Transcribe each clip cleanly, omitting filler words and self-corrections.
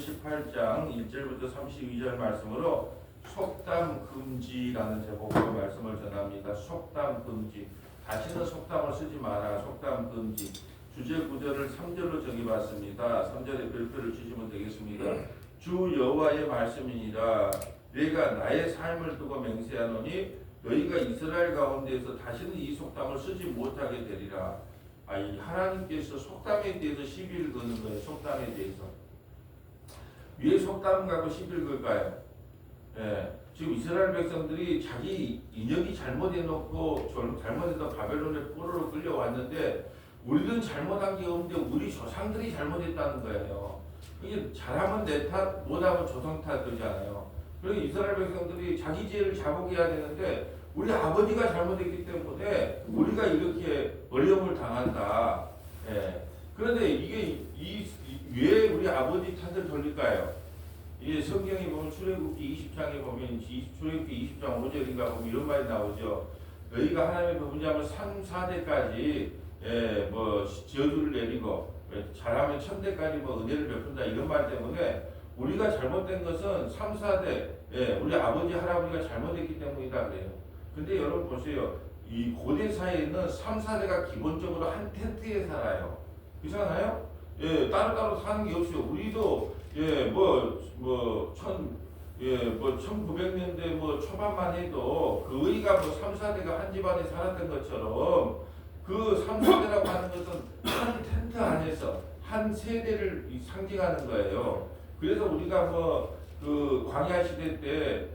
18장 1절부터 32절 말씀으로 속담 금지라는 제목으로 말씀을 전합니다. 속담 금지. 다시는 속담을 쓰지 마라. 속담 금지. 주제 구절을 3절로 정해봤습니다. 3절에 별표를 주시면 되겠습니다. 주 여호와의 말씀이니라. 내가 나의 삶을 두고 맹세하노니 너희가 이스라엘 가운데에서 다시는 이 속담을 쓰지 못하게 되리라. 이 하나님께서 속담에 대해서 시비를 거는 거예요. 속담에 대해서. 왜 속담 갖고 시비를 걸까요? 지금 이스라엘 백성들이 자기 인역이 잘못해놓고 잘못해서 바벨론에 포로로 끌려왔는데 우리는 잘못한 게 없는데 우리 조상들이 잘못했다는 거예요. 이게 잘하면 내 탓, 못하면 조상 탓 그러잖아요. 그래서 이스라엘 백성들이 자기 죄를 자복해야 되는데 우리 아버지가 잘못했기 때문에 우리가 이렇게 어려움을 당한다. 그런데 이게 왜 우리 아버지 탓을 돌릴까요? 이게 성경에 보면 출애굽기 20장에 보면 출애굽기 20장 5절인가 보면 이런 말이 나오죠. 너희가 하나님의 범죄하면 3, 4대까지 저주를 내리고 잘하면 1000대까지 은혜를 베푼다 이런 말 때문에 우리가 잘못된 것은 3, 4대 우리 아버지 할아버지가 잘못했기 때문이다 그래요. 근데 여러분 보세요. 이 고대 사회에는 3, 4대가 기본적으로 한 텐트에 살아요. 그렇잖아요? 따로따로 사는 게 없어요. 우리도 1900년대 초반만 해도 거의가 3, 4대가 한 집안에 살았던 것처럼 그 3, 4대라고 하는 것은 한 텐트 안에서 한 세대를 상징하는 거예요. 그래서 우리가 그 광야 시대 때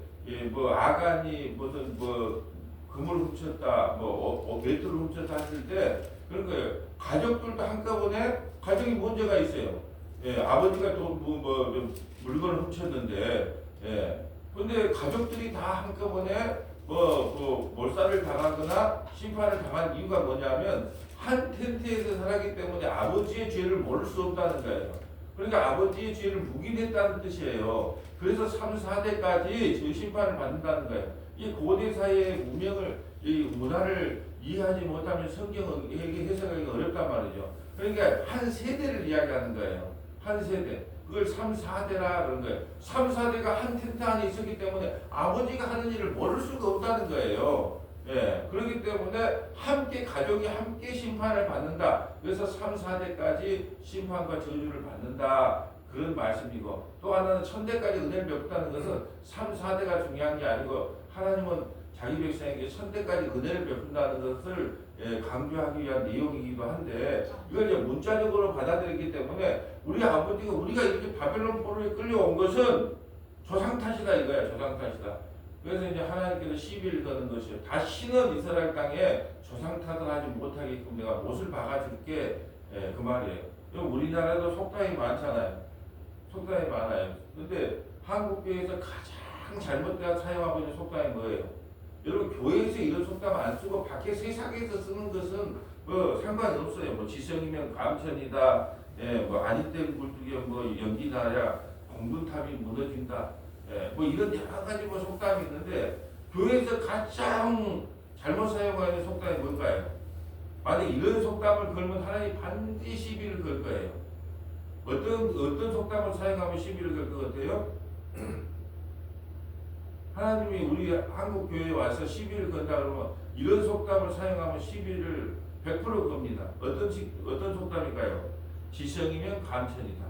아간이 무슨 금을 훔쳤다, 멜토를 훔쳤다 했을 때 그런 거예요. 가족들도 한꺼번에 가정이 문제가 있어요. 아버지가 또 물건을 훔쳤는데, 근데 가족들이 다 한꺼번에 몰살을 당하거나 심판을 당한 이유가 뭐냐면 한 텐트에서 살았기 때문에 아버지의 죄를 모를 수 없다는 거예요. 그러니까 아버지의 죄를 묵인했다는 뜻이에요. 그래서 3, 4대까지 저 심판을 받는다는 거예요. 이 고대 사회의 이 문화를 이해하지 못하면 성경에게 해석하기가 어렵단 말이죠. 그러니까 한 세대를 이야기하는 거예요. 한 세대. 그걸 3, 4대라 그런 거예요. 3, 4대가 한 텐트 안에 있었기 때문에 아버지가 하는 일을 모를 수가 없다는 거예요. 그렇기 때문에 가족이 함께 심판을 받는다. 그래서 3, 4대까지 심판과 저주를 받는다. 그런 말씀이고, 또 하나는 1000대까지 은혜를 베푼다는 것은 3, 4대가 중요한 게 아니고 하나님은 자기 백성에게 1000대까지 은혜를 베푼다는 것을 강조하기 위한 내용이기도 한데, 이걸 이제 문자적으로 받아들였기 때문에 우리 아버지가 우리가 이렇게 바벨론 포로에 끌려온 것은 조상 탓이다 이거야. 조상 탓이다. 그래서 이제 하나님께서 시비를 거는 것이요. 다시는 이스라엘 땅에 조상 탓을 하지 못하게끔 내가 못을 박아줄게. 그 말이에요. 우리나라도 속담이 많잖아요. 속담이 많아요. 근데 한국교회에서 가장 잘못되어 사용하고 있는 속담이 뭐예요? 여러분 교회에서 이런 속담 안 쓰고 밖에 세상에서 쓰는 것은 상관이 없어요. 지성이면 감천이다. 아니땐 굴뚝에 연기나야 공든탑이 무너진다. 이런 여러 가지 속담이 있는데 교회에서 가장 잘못 사용하는 속담이 뭘까요? 만약 이런 속담을 걸면 하나님 반드시 시비를 걸 거예요. 어떤 속담을 사용하면 시비를 걸 것 같아요? 하나님이 우리 한국 교회에 와서 시비를 건다 그러면 이런 속담을 사용하면 시비를 100% 겁니다. 어떤 속담일까요? 지성이면 감천이다.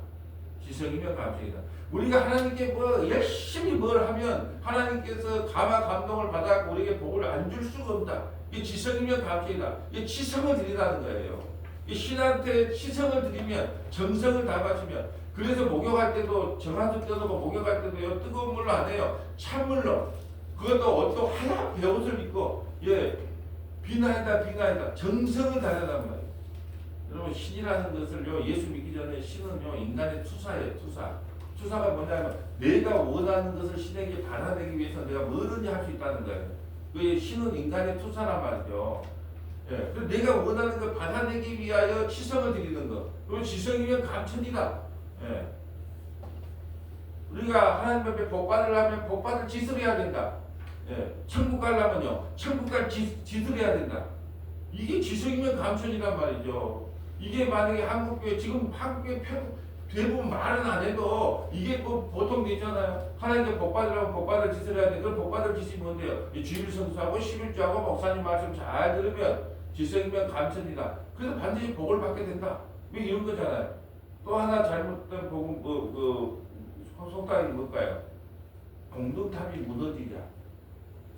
지성이면 감천이다. 우리가 하나님께 열심히 뭘 하면 하나님께서 감동을 받아 우리에게 복을 안 줄 수가 없다. 이게 지성이면 감천이다. 이게 치성을 드리다는 거예요. 이 신한테 치성을 드리면 정성을 다 바치면, 그래서 목욕할 때도 정한수 뜯어서 목욕할 때도 뜨거운 물로 안 해요. 찬물로. 그것도 또 하얀 베옷을 입고 비나이다 정성을 다하단 말이에요. 여러분 신이라는 것을요, 예수 믿기 전에 신은요 인간의 투사예요. 투사가 뭐냐면 내가 원하는 것을 신에게 받아내기 위해서 내가 뭐든지 할 수 있다는 거예요. 그 신은 인간의 투사란 말이죠. 그래서 내가 원하는 걸 받아내기 위하여 치성을 드리는 것. 그리고 지성이면 감천이다. 우리가 하나님 앞에 복 받으려면 복 받을 짓을 해야 된다. 천국 가려면요, 천국 갈 짓을 해야 된다. 이게 지성이면 감천이란 말이죠. 이게 만약에 지금 한국교회 대부분 말은 안 해도 이게 뭐 보통 되잖아요. 하나님께 복 받으라면 복 받을 짓을 해야 돼. 그럼 복 받을 짓이 뭔데요? 이 주일 성수하고 11조하고 목사님 말씀 잘 들으면 지성이면 감천이다. 그래서 반드시 복을 받게 된다. 왜 이런 거잖아요. 또 하나 잘못된 복은 속담이 뭘까요? 공동탑이 무너지냐.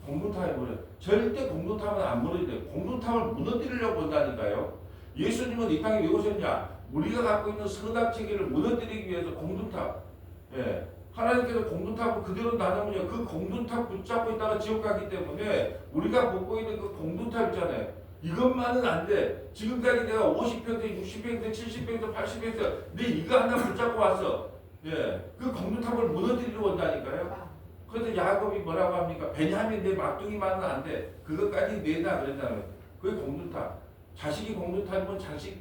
공동탑이 무너져. 절대 공동탑은 안 무너지대. 공동탑을 무너뜨리려고 본다니까요. 예수님은 이 땅에 왜 오셨냐? 우리가 갖고 있는 선악 체계를 무너뜨리기 위해서 공동탑. 예. 하나님께서 공동탑을 그대로 놔두면요. 그 공동탑 붙잡고 있다가 지옥 가기 때문에 우리가 벗고 있는 그 공동탑 있잖아요. 이것만은 안 돼. 지금까지 내가 50평대, 60평대, 70평대, 80평대 내 이거 하나 붙잡고 왔어. 예. 그 공동탑을 무너뜨리러 온다니까요. 그래서 야곱이 뭐라고 합니까? 베냐민 내 막둥이만은 안 돼. 그것까지 내다 그랬잖아요. 그게 공동탑. 자식이 공동탑이면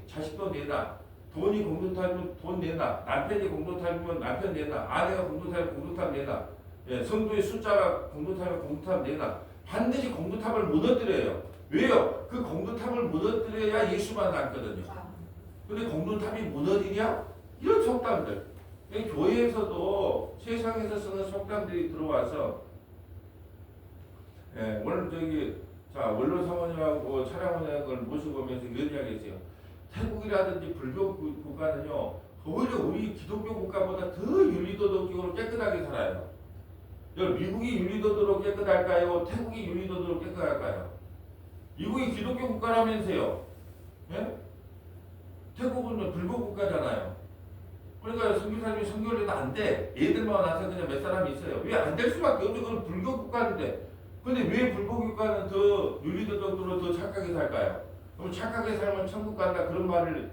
자식도 내다. 돈이 공동탑이면 돈 내놔. 남편이 공동탑이면 남편 내놔. 아내가 공동탑이면 공동탑 내놔. 예, 성도의 숫자가 공동탑이면 공동탑 내놔. 반드시 공동탑을 무너뜨려요. 왜요? 그 공동탑을 무너뜨려야 예수만 남거든요. 근데 공동탑이 무너지냐? 이런 속담들. 교회에서도 세상에서 쓰는 속담들이 들어와서 예, 오늘 원로 사모님하고 차량원장을 모시고 오면서 이런 이야기 했어요. 태국이라든지 불교 국가는요, 오히려 우리 기독교 국가보다 더 윤리도덕적으로 깨끗하게 살아요. 미국이 윤리도덕으로 깨끗할까요? 태국이 윤리도덕으로 깨끗할까요? 미국이 기독교 국가라면서요. 예? 태국은 불교 국가잖아요. 그러니까 선교사님이 선교를 해도 안 돼. 애들만 와서 그냥 몇 사람이 있어요. 왜 안 될 수밖에 없죠. 그건 불교 국가인데. 근데 왜 불교 국가는 더 윤리도덕으로 더 착하게 살까요? 그럼 착하게 살면 천국 간다 그런 말을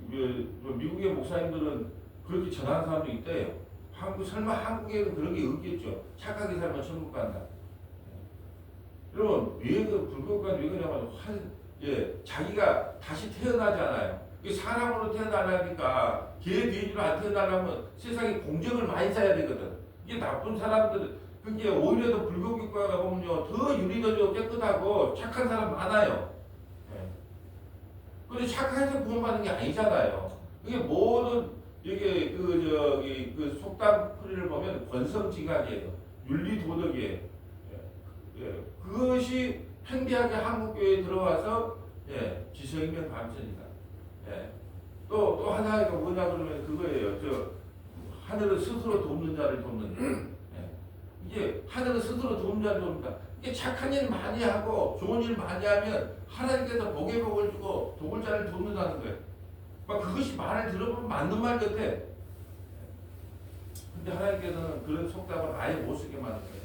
미국의 목사님들은 그렇게 전하는 사람도 있대요. 설마 한국에는 그런 게 없겠죠. 착하게 살면 천국 간다. 여러분 왜 그 불교 국가는 왜 그러냐면 자기가 다시 태어나잖아요. 사람으로 태어나려니까 개, 돼지로 안 태어나려면 세상에 공정을 많이 쌓아야 되거든. 이게 나쁜 사람들, 그게 오히려 더 불교 국가가 보면요, 더 윤리적으로 깨끗하고 착한 사람 많아요. 근데 착해서 구원받는 게 아니잖아요. 이게 모든 이게 그 속담풀이를 보면 권성징악이에요. 윤리도덕이에요. 그것이 팽배하게 한국교회에 들어와서 지성이면 감천이다. 또 하나가 뭐냐 그러면 그거예요. 하늘은 스스로 돕는 자를 돕는. 이게 하늘은 스스로 돕는 자를 돕는다. 이게 착한 일 많이 하고 좋은 일 많이 하면 하나님께서 복의 복을 주고 도울 자를 돕는다는 거예요. 막 그것이 말을 들어보면 맞는 말 같아. 근데 하나님께서는 그런 속담을 아예 못 쓰게 만든 거예요.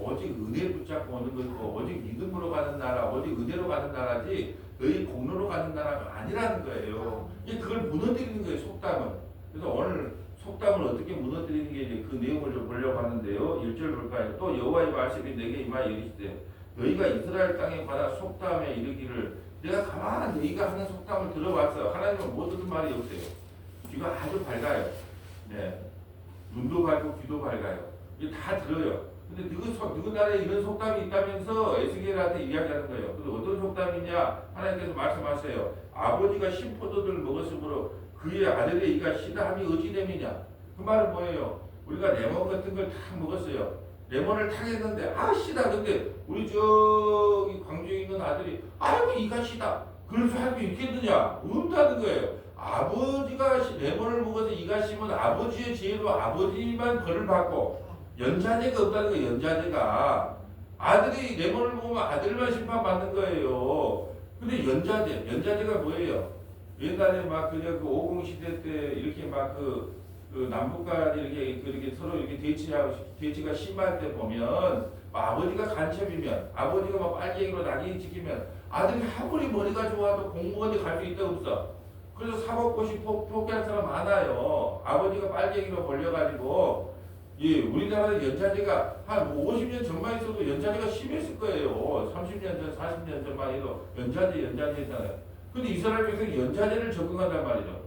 오직 은혜 붙잡고 오는 것이고 오직 믿음으로 가는 나라, 오직 은혜로 가는 나라지 너희 공로로 가는 나라가 아니라는 거예요. 이게 그걸 무너뜨리는 거예요, 속담은. 그래서 오늘 속담을 어떻게 무너뜨리는 게 이제 그 내용을 좀 보려고 하는데요. 1절 볼까요? 또 여호와의 말씀이 내게 임하여 이르시되 너희가 이스라엘 땅에 받아 속담에 이르기를 내가 가만히 너희가 하는 속담을 들어봤어. 하나님은 못 듣는 말이 없어요. 귀가 아주 밝아요. 눈도 밝고 귀도 밝아요. 이게 다 들어요. 근데 누구 나라에 이런 속담이 있다면서 에스겔한테 이야기하는 거예요. 근데 어떤 속담이냐? 하나님께서 말씀하세요. 아버지가 신포도를 먹었으므로 그의 아들의 이가 시다 함이 어찌 됨이냐? 그 말은 뭐예요? 우리가 레몬 같은 걸 다 먹었어요. 레몬을 타겠는데 시다. 근데 우리 저기 광주에 있는 아들이 아이고 이가 시다. 그럴 수 할수 있겠느냐? 없다는 거예요. 아버지가 레몬을 먹어서 이가 시면 아버지의 지혜로 아버지만 벌을 받고 연자제가 없다는 거예요. 연자제가 아들이 레몬을 먹으면 아들만 심판받는 거예요. 근데 연자제가 뭐예요? 옛날에 막 그냥 그 50시대 때 이렇게 막 그 남북 간 이렇게 서로 이렇게 대치가 심할 때 보면 아버지가 간첩이면 아버지가 막 빨갱이로 낙인 찍히면 아들이 아무리 머리가 좋아도 공무원이 갈 수 있다 없어. 그래서 사법고시 포기할 사람 많아요. 아버지가 빨갱이로 걸려가지고 우리나라 연좌제가 한 50년 전만 있어도 연좌제가 심했을 거예요. 30년 전, 40년 전만 해도 연좌제 했잖아요. 근데 이스라엘 백성이 연좌제를 적응한단 말이죠.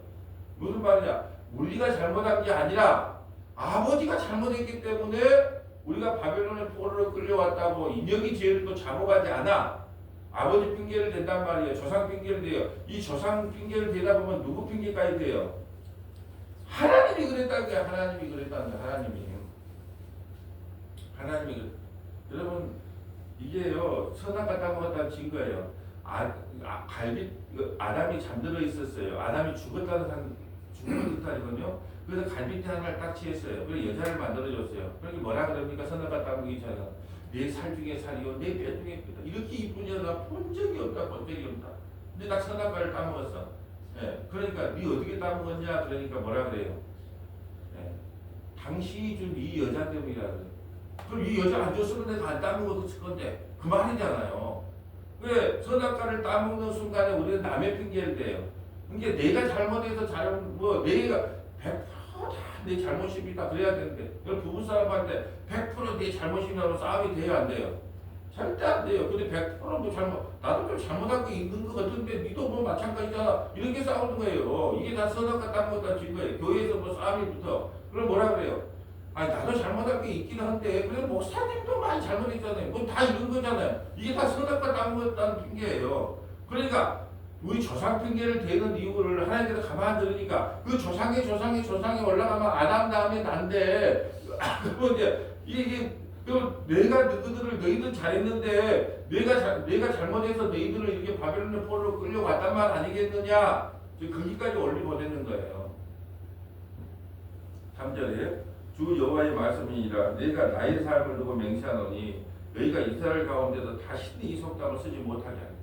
무슨 말이냐? 우리가 잘못한 게 아니라 아버지가 잘못했기 때문에 우리가 바벨론의 포로로 끌려왔다고 인형이 죄를 또 잡아가지 않아. 아버지 핑계를 댄단 말이에요. 조상 핑계를 대요. 이 조상 핑계를 대다 보면 누구 핑계까지 돼요? 하나님이 그랬다는 거야. 하나님이 그랬다는 거야. 하나님이 여러분 이게요 선악과 따먹었다는 증거예요. 아담이 잠들어 있었어요. 아담이 죽은 듯하거든요. 그래서 갈빗대 하나를 딱 취했어요. 그래서 여자를 만들어줬어요. 그러니 뭐라 그럽니까? 선악과 따먹기 전에 내 살 중에 살이요 내 배 중에 배다. 이렇게 이쁜 여자 본 적이 없다. 본 적이 없다. 근데 딱 선악과를 따먹었어. 예, 그러니까 네 어떻게 따먹었냐? 그러니까 뭐라 그래요? 예, 당신이 준 이 여자 때문이라 그래요. 그럼 이 여자 안 줬으면 내가 안 따먹었을 건데 그 말이잖아요. 왜 선악과를 따먹는 순간에 우리는 남의 핑계를 대요. 그러니까 내가 잘못해서 내가 100%다 내 잘못입니다. 그래야 되는데 부부싸움한테 100% 내 잘못이라고 싸움이 돼요 안 돼요? 절대 안 돼요. 근데 100%뭐 나도 좀 잘못한 거 있는 것 같은데 니도 뭐 마찬가지잖아. 이렇게 싸우는 거예요. 이게 다 선악과 따먹었다는 증거예요. 교회에서 뭐 싸움이 붙어. 그럼 뭐라 그래요? 아니 나도 잘못한 게 있긴 한데 그래 목사님도 많이 잘못했잖아요. 뭐 다 이런 거잖아요. 이게 다 선악과 따먹었다는 핑계예요. 그러니까 우리 조상 핑계를 대는 이유를 하나님께서 가만 들으니까 그 조상의 올라가면 아담 다음에 난데 그러면 이제 이게 내가 너희들 잘했는데 내가 잘못해서 너희들을 이렇게 바벨론의 포로로 끌려왔단 말 아니겠느냐? 거기까지 올리고 보내는 거예요. 3절에 주 여호와의 말씀이니라 내가 나의 삶을 두고 맹세하노니 너희가 이스라엘 가운데서 다시는 이 속담을 쓰지 못하게 하리.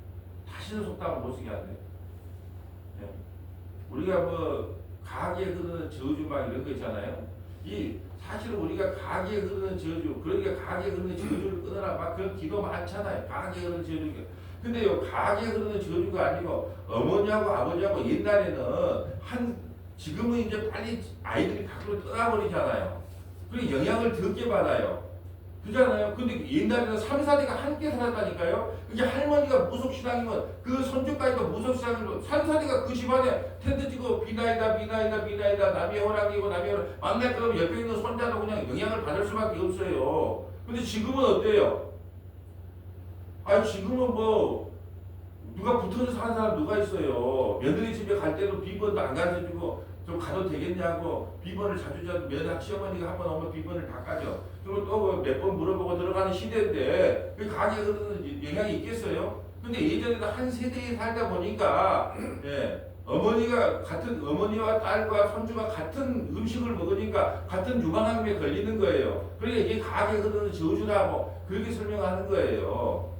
다시는 속담을 못 쓰게 하네. 예. 우리가 뭐 가게 흐르는 저주 막 이런 거 있잖아요. 사실은 우리가 가게 흐르는 저주, 그러니까 가게 흐르는 저주를 끊어라 막 그런 기도 많잖아요. 가게 흐르는 저주. 근데요 가게 흐르는 저주가 아니고 어머니하고 아버지하고 옛날에는 지금은 이제 빨리 아이들이 밖으로 떠나버리잖아요. 그리고 영향을 적게 받아요. 그잖아요. 근데 옛날에는 3, 4대가 함께 살았다니까요. 이게 할머니가 무속신앙이면 그 손주까지도 무속신앙이면 3, 4대가 그 집안에 텐트 치고 비나이다 남이 호랑이고 만날 그러면 옆에 있는 손자도 그냥 영향을 받을 수밖에 없어요. 근데 지금은 어때요? 지금은 뭐 누가 붙어서 사는 사람 누가 있어요. 며느리 집에 갈 때도 비번도 안 가르쳐주고 좀 가도 되겠냐고 비번을 자주 며느리 시어머니가 한번 오면 비번을 다 까죠. 그리고 또 몇 번 물어보고 들어가는 시대인데 그 가게 흐르는 영향이 있겠어요? 근데 예전에도 한 세대에 살다 보니까 어머니와 딸과 손주가 같은 음식을 먹으니까 같은 유방암에 걸리는 거예요. 그러니까 이게 가게 흐르는 저주라고 그렇게 설명하는 거예요.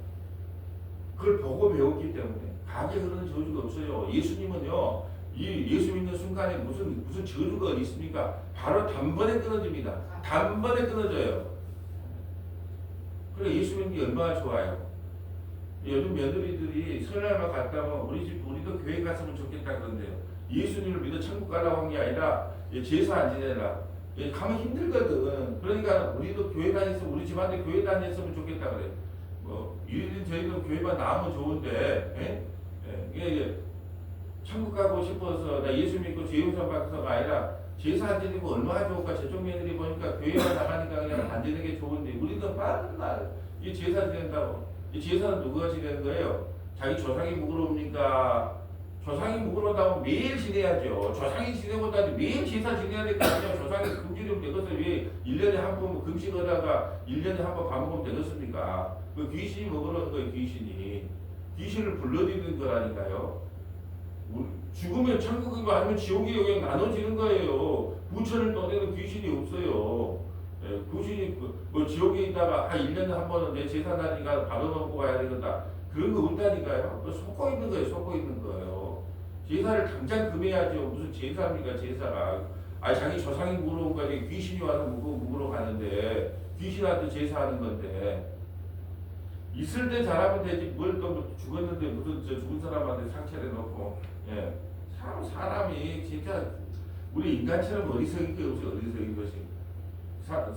그걸 보고 배웠기 때문에 가게 흐르는 저주가 없어요. 예수님은요, 예수 믿는 순간에 무슨 저주가 어디 있습니까? 바로 단번에 끊어집니다. 단번에 끊어져요. 그래 예수 믿는 게 얼마나 좋아요. 요즘 며느리들이 설날만 갔다 오면 우리도 교회 갔으면 좋겠다 그런데요. 예수님을 믿어 천국 가라고 한 게 아니라 제사 안 지내라. 가면 힘들거든. 그러니까 우리도 교회 다녔으면 우리 집안에 교회 다녔으면 좋겠다 그래. 이런 저희도 교회만 나오면 좋은데, 이게 천국 가고 싶어서 나 예수 믿고 죄 용서 받고서가 아니라 제사 안 지내고 얼마나 좋을까. 저쪽 며느리 보니까 교회만 나가니까 그냥 안 지내는 게 좋은데 우리도 맨날 이 제사 지낸다고. 이 제사는 누가 지내는 거예요? 자기 조상이 무거웁니까? 조상이 무거우다면 매일 지내야죠. 조상이 지내보다 매일 제사 지내야 될 거 아니냐. 조상이 금지령 되것을 왜 1년에 한 번 금식하다가 1년에 한 번 밥 먹으면 되겠습니까? 그 귀신이 먹으러 온 거예요. 귀신을 불러들이는 거라니까요. 죽으면 천국이고 아니면 지옥이 영향 나눠지는 거예요. 부처를 떠내는 귀신이 없어요. 귀신이 뭐 지옥에 있다가 1년에 한 번은 내 제사나니까 밥을 먹고 가야 되겠다. 그런 거 없다니까요. 속고 있는 거예요. 제사를 당장 금해야죠. 무슨 제사입니까 제사가. 자기 조상이 묵으러 온 거지 귀신이 와서 묵으러 가는데 귀신한테 제사하는 건데 있을 때 잘하면 되지 뭘 또 죽었는데 무슨 죽은 사람한테 상처를 놓고 사람이 진짜 우리 인간처럼 어리석은 게 없어요. 어리석은 것이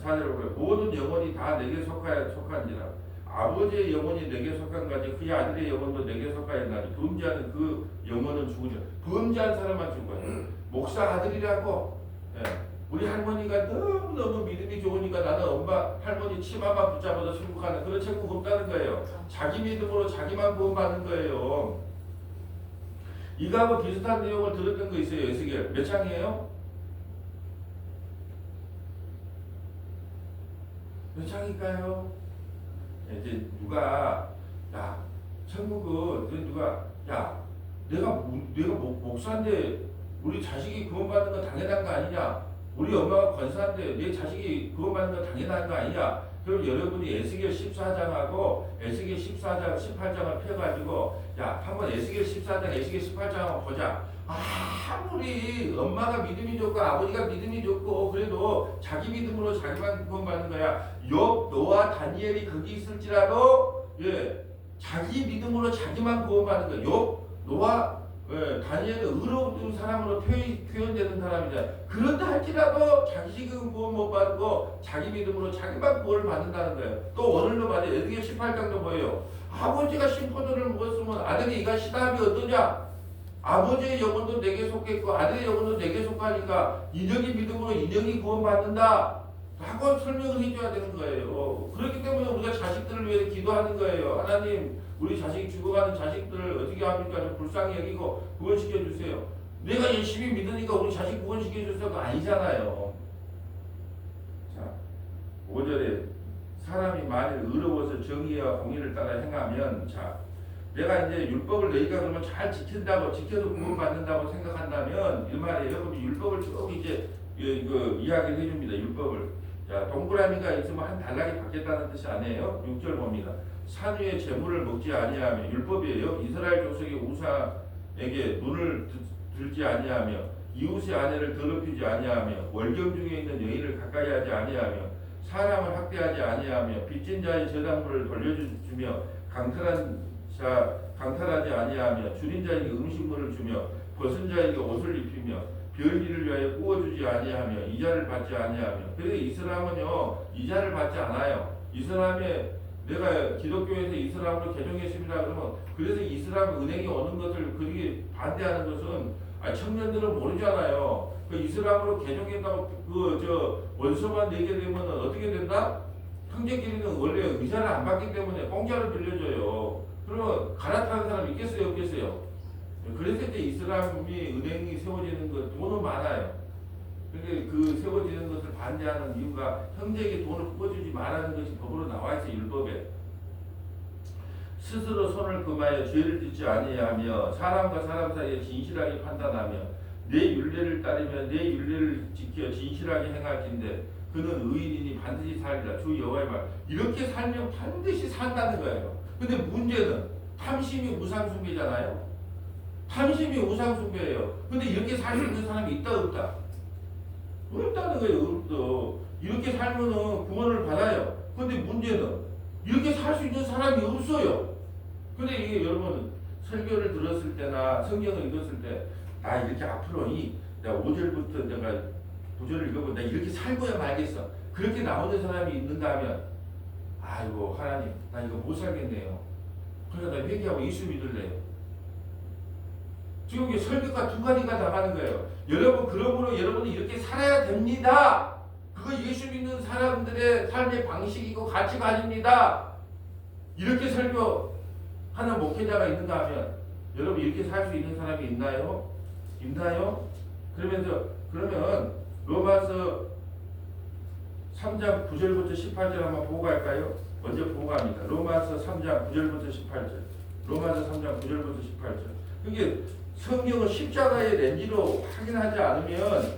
사절로 그래 모든 영혼이 다 내게 속한지라 아버지의 영혼이 내게 속한 가지 그의 아들의 영혼도 내게 속하였나니 범죄하는 그 영혼은 죽으리라. 범죄한 사람만 죽어요. 목사 아들이라고 우리 할머니가 너무 믿음이 좋으니까 나는 엄마 할머니 치마만 붙잡아서 천국하는 그런 천국 없다는 거예요. 자기 믿음으로 자기만 구원받는 거예요. 이거하고 비슷한 내용을 들었던 거 있어요. 에스겔 몇 장이에요? 몇 장일까요? 이제 누가 야 천국은 누가 야 내가 목사인데 우리 자식이 구원받는 거 당연한 거 아니냐? 우리 엄마가 권사인데 내 자식이 구원받는 거 당연한 거 아니냐? 그럼 여러분이 에스겔 14장하고 에스겔 14장, 18장을 펴가지고 야 한번 에스겔 14장, 에스겔 18장 한번 보자. 아무리 엄마가 믿음이 좋고 아버지가 믿음이 좋고 그래도 자기 믿음으로 자기만 구원받는 거야. 욥, 노아, 다니엘이 거기 있을지라도 자기 믿음으로 자기만 구원받는 거야. 욥, 노아, 다니엘은 의로운 사람으로 표현되는 사람이잖아. 그런다 할지라도 자식은 구원 못 받고 자기 믿음으로 자기만 구원을 받는다는 거예요. 또 오늘도 말이에요. 에스겔 18장도 뭐예요? 아버지가 심포도를 먹었으면 아들이 이가 시다함이 어떠냐? 아버지의 영혼도 내게 속했고 아들의 영혼도 내게 속하니까 인형이 믿음으로 인형이 구원받는다 라고 설명을 해줘야 되는 거예요. 그렇기 때문에 우리가 자식들을 위해 기도하는 거예요. 하나님 우리 자식이 죽어가는 자식들을 어떻게 합니까? 좀 불쌍히 여기고 구원시켜주세요. 내가 열심히 믿으니까 우리 자식 구원시켜주세요. 그거 아니잖아요. 자, 5절에 사람이 만일 의로워서 정의와 공의를 따라 행하면 자 내가 이제 율법을 너희가 그러면 잘 지킨다고 지켜서 구원받는다고 생각한다면 이 말이에요. 여러분 율법을 쭉 이제 이야기를 해줍니다. 율법을 자 동그라미가 있으면 한 단락이 받겠다는 뜻이 아니에요. 6절 봅니다. 산 위에 재물을 먹지 아니하며 율법이에요. 이스라엘 족속의 우상에게 눈을 들지 아니하며 이웃의 아내를 더럽히지 아니하며 월경 중에 있는 여인을 가까이 하지 아니하며 사람을 학대하지 아니하며 빚진 자의 저당물을 돌려주며 강탈하지 아니하며 줄인 자에게 음식물을 주며 벗은 자에게 옷을 입히며 별일을 위하여 구워주지 아니하며 이자를 받지 아니하며. 그래서 이슬람은요 이자를 받지 않아요. 이슬람에 내가 기독교에서 이슬람으로 개종했습니다 그러면 그래서 이슬람 은행이 오는 것을 그렇게 반대하는 것은 청년들은 모르잖아요. 그 이슬람으로 개종했다고 원서만 내게 되면 어떻게 된다? 형제끼리는 원래 의자를 안 받기 때문에 공짜로 빌려줘요. 그러면 갈아타는 사람이 있겠어요 없겠어요? 그래서 이제 이슬람이 은행이 세워지는 거 돈은 많아요. 그러니까 그 세워지는 것을 반대하는 이유가 형제에게 돈을 부어주지 말라는 것이 법으로 나와 있어요. 율법에. 스스로 손을 금하여 죄를 짓지 아니하며 사람과 사람 사이에 진실하게 판단하며 내 율례를 따르며 내 율례를 지켜 진실하게 행할진대 그는 의인이니 반드시 살리라. 주 여호와의 말. 이렇게 살면 반드시 산다는 거예요. 근데 문제는 탐심이 우상숭배잖아요. 탐심이 우상숭배예요. 근데 이렇게 살 수 있는 사람이 있다 없다? 없다는 거예요. 없어. 이렇게 살면은 구원을 받아요. 근데 문제는 이렇게 살 수 있는 사람이 없어요. 근데 이게 여러분 설교를 들었을 때나 성경을 읽었을 때 나 이렇게 앞으로 내가 5절부터 내가 9절을 읽어보면 나 이렇게 살고야 말겠어. 그렇게 나오는 사람이 있는가 하면 아이고 하나님 나 이거 못 살겠네요. 그러니까 나 회개하고 예수 믿을래요. 지금 이게 설교가 두 가지가 나가는 거예요. 여러분 그러므로 여러분은 이렇게 살아야 됩니다. 그거 예수 믿는 사람들의 삶의 방식이고 가치관입니다. 이렇게 설교하는 목회자가 있는가 하면 여러분 이렇게 살 수 있는 사람이 있나요? 있나요? 그러면 로마서 3장 9절부터 18절 한번 보고 갈까요? 먼저 보고 갑니다. 로마서 3장 9절부터 18절. 로마서 3장 9절부터 18절. 그게 성경을 십자가의 렌즈로 확인하지 않으면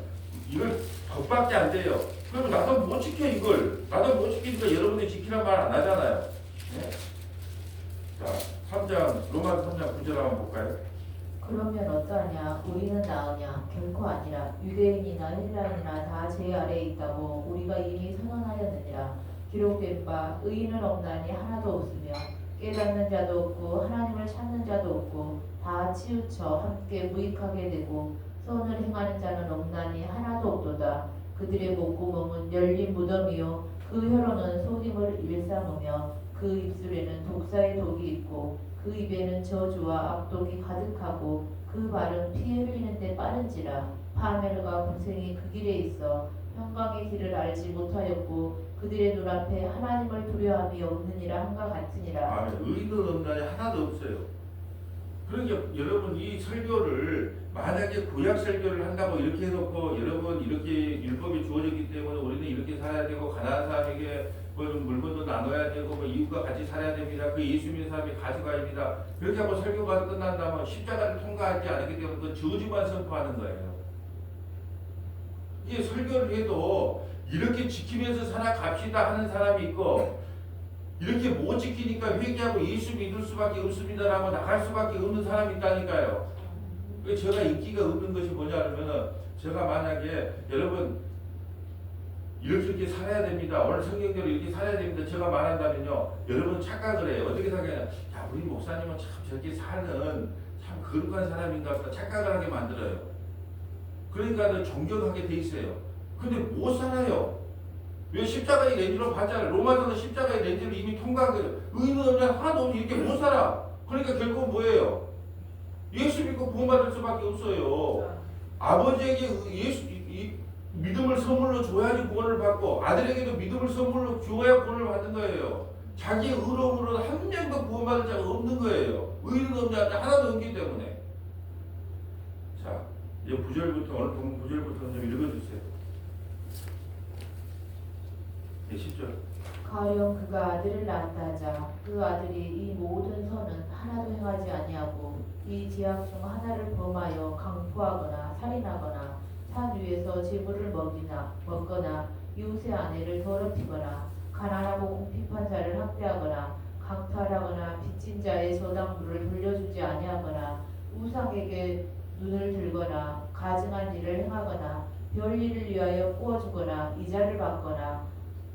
이걸 덕밖에 안 돼요. 그러면 나도 못 지켜 이걸. 나도 못 지키니까 여러분이 지키란 말 안 하잖아요. 네? 자, 로마서 3장 9절 한번 볼까요? 그러면 어떠하냐? 우리는 나으냐? 결코 아니라. 유대인이나 헬라인이나 다 제 아래에 있다고 우리가 이미 선언하였느니라. 기록된 바 의인은 없나니 하나도 없으며 깨닫는 자도 없고 하나님을 찾는 자도 없고 다 치우쳐 함께 무익하게 되고 선을 행하는 자는 없나니 하나도 없도다. 그들의 목구멍은 열린 무덤이요 그 혀로는 속임을 일삼으며 그 입술에는 독사의 독이 있고 그 입에는 저주와 악독이 가득하고 그 발은 피 흘리는 데 빠른지라. 파멸과 고생이 그 길에 있어 평강의 길을 알지 못하였고 그들의 눈앞에 하나님을 두려움이 없느니라 한과 같으니라. 아멘. 의인은 없나니 하나도 없어요. 그러니까 여러분 이 설교를 만약에 구약 설교를 한다고 이렇게 해놓고 여러분 이렇게 율법이 주어졌기 때문에 우리는 이렇게 살아야 되고 가난한 사람에게 뭐 물건도 나눠야 되고 뭐 이웃과 같이 살아야 됩니다. 그 예수 믿는 사람이 가져가입니다. 그렇게 하고 설교가 끝난다면 십자가를 통과하지 않기 때문에 그 저주만 선포하는 거예요. 이게 설교를 해도 이렇게 지키면서 살아갑시다 하는 사람이 있고 이렇게 못 지키니까 회개하고 예수 믿을 수밖에 없습니다라고 나갈 수밖에 없는 사람이 있다니까요. 제가 인기가 없는 것이 뭐냐면은 제가 만약에 여러분 이렇게 살아야 됩니다. 오늘 성경대로 이렇게 살아야 됩니다. 제가 말한다면요. 여러분 착각을 해요. 어떻게 생각해요? 야, 우리 목사님은 참 저렇게 사는 참 거룩한 사람인가 보다 착각을 하게 만들어요. 그러니까 존경하게 돼 있어요. 근데 못 살아요. 왜 십자가의 렌즈로 봤잖아요. 로마서는 십자가의 렌즈를 이미 통과한 거예요. 의는 없냐 하나도 없이 이렇게 못 살아. 그러니까 결국은 뭐예요? 예수 믿고 구원받을 수밖에 없어요. 아버지에게 믿음을 선물로 줘야지 구원을 받고 아들에게도 믿음을 선물로 줘야 구원을 받는 거예요. 자기의 의로움으로는 한 명도 구원받을 자가 없는 거예요. 의는 없냐 하나도 없기 때문에. 자, 이제 9절부터 오늘 본 9절부터 좀 읽어주세요. 네, 10절. 가령 그가 아들을 낳았다 하자 그 아들이 이 모든 선은 하나도 행하지 아니하고 이 죄악 중 하나를 범하여 강포하거나 살인하거나 산 위에서 재물을 먹거나 이웃의 아내를 더럽히거나 가난하고 궁핍한 자를 학대하거나 강탈하거나 빚진 자의 저당물을 돌려주지 아니하거나 우상에게 눈을 들거나 가증한 일을 행하거나 별일을 위하여 꾸어주거나 이자를 받거나